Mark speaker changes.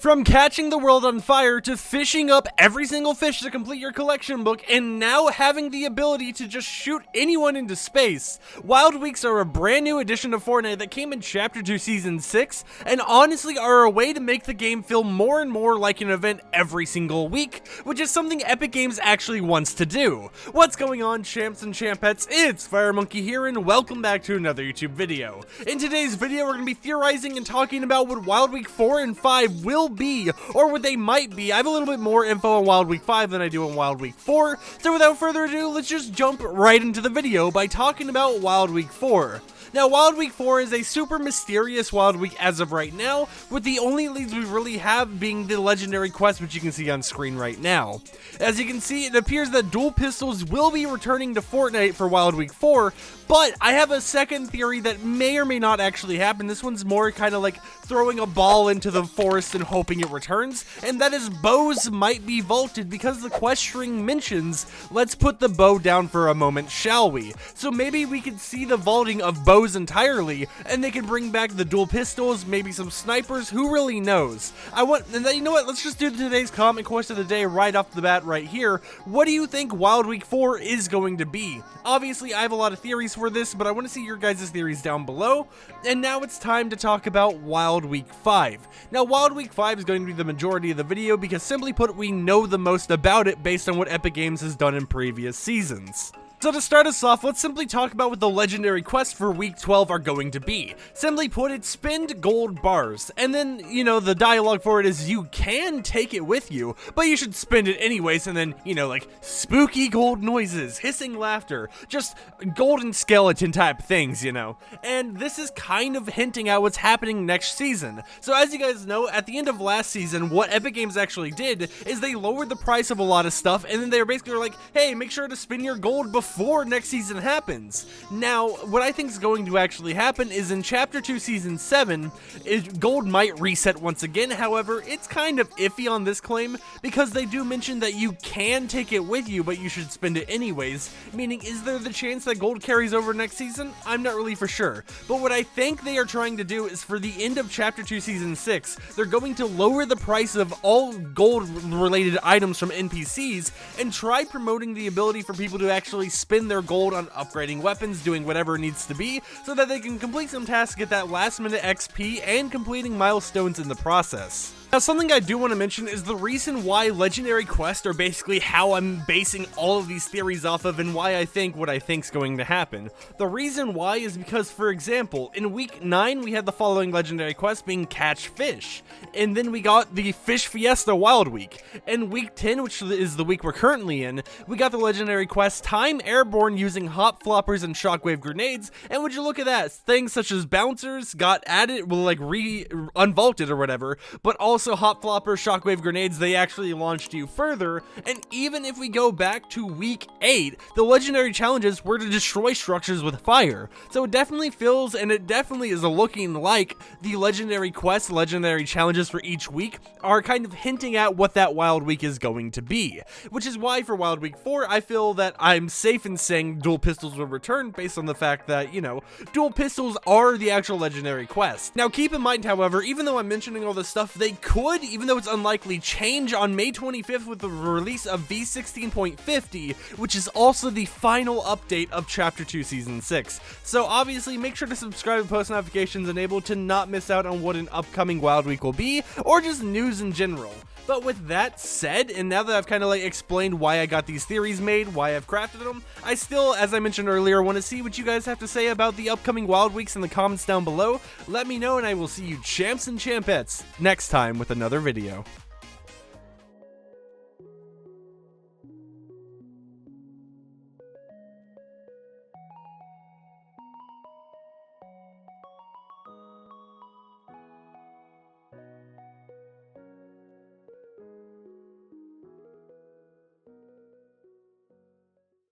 Speaker 1: From catching the world on fire to fishing up every single fish to complete your collection book, and now having the ability to just shoot anyone into space, Wild Weeks are a brand new addition to Fortnite that came in Chapter 2 Season 6, and honestly are a way to make the game feel more and more like an event every single week, which is something Epic Games actually wants to do. What's going on, champs and champettes? It's FireMonkey here, and welcome back to another YouTube video. In today's video, we're going to be theorizing and talking about what Wild Week 4 and 5 will be, or what they might be. I have a little bit more info on Wild Week 5 than I do on Wild Week 4, so without further ado, let's just jump right into the video by talking about Wild Week 4. Now, Wild Week 4 is a super mysterious Wild Week as of right now, with the only leads we really have being the legendary quest, which you can see on screen right now. As you can see, it appears that dual pistols will be returning to Fortnite for Wild Week 4, but I have a second theory that may or may not actually happen. This one's more kind of like throwing a ball into the forest and hoping it returns, and that is bows might be vaulted because the quest string mentions, let's put the bow down for a moment, shall we? So maybe we could see the vaulting of bows entirely, and they can bring back the dual pistols, maybe some snipers, who really knows? You know what, let's just do today's comment question of the day right off the bat right here. What do you think Wild Week 4 is going to be? Obviously, I have a lot of theories for this, but I want to see your guys' theories down below. And now it's time to talk about Wild Week 5. Now, Wild Week 5 is going to be the majority of the video because, simply put, we know the most about it based on what Epic Games has done in previous seasons. So to start us off, let's simply talk about what the legendary quests for week 12 are going to be. Simply put, it's spend gold bars, and then, the dialogue for it is you can take it with you, but you should spend it anyways, and then, like spooky gold noises, hissing laughter, just golden skeleton type things, And this is kind of hinting at what's happening next season. So as you guys know, at the end of last season, what Epic Games actually did is they lowered the price of a lot of stuff, and then they were basically like, hey, make sure to spend your gold before next season happens. Now, what I think is going to actually happen is in Chapter 2 Season 7, gold might reset once again. However, it's kind of iffy on this claim because they do mention that you can take it with you, but you should spend it anyways, meaning is there the chance that gold carries over next season? I'm not really for sure. But what I think they are trying to do is for the end of Chapter 2 Season 6, they're going to lower the price of all gold related items from NPCs and try promoting the ability for people to actually spend their gold on upgrading weapons, doing whatever it needs to be, so that they can complete some tasks, get that last minute XP, and completing milestones in the process. Now, something I do want to mention is the reason why legendary quests are basically how I'm basing all of these theories off of and why I think what I think's going to happen. The reason why is because, for example, in week 9 we had the following legendary quest being catch fish, and then we got the Fish Fiesta Wild Week. In week 10, which is the week we're currently in, we got the legendary quest time airborne using hop floppers and shockwave grenades, and would you look at that, things such as bouncers got added, unvaulted or whatever, but also hop flopper, shockwave grenades, they actually launched you further. And even if we go back to week 8, the legendary challenges were to destroy structures with fire. So it definitely feels, and it definitely is looking like the legendary quests, legendary challenges for each week are kind of hinting at what that Wild Week is going to be. Which is why for Wild Week 4, I feel that I'm safe in saying dual pistols will return based on the fact that, dual pistols are the actual legendary quest. Now keep in mind, however, even though I'm mentioning all this stuff, they could, even though it's unlikely, change on May 25th with the release of V16.50, which is also the final update of Chapter 2 Season 6. So obviously, make sure to subscribe and post notifications enabled to not miss out on what an upcoming Wild Week will be, or just news in general. But with that said, and now that I've kind of explained why I got these theories made, why I've crafted them, I still, as I mentioned earlier, want to see what you guys have to say about the upcoming Wild Weeks in the comments down below. Let me know, and I will see you champs and champettes next time with another video.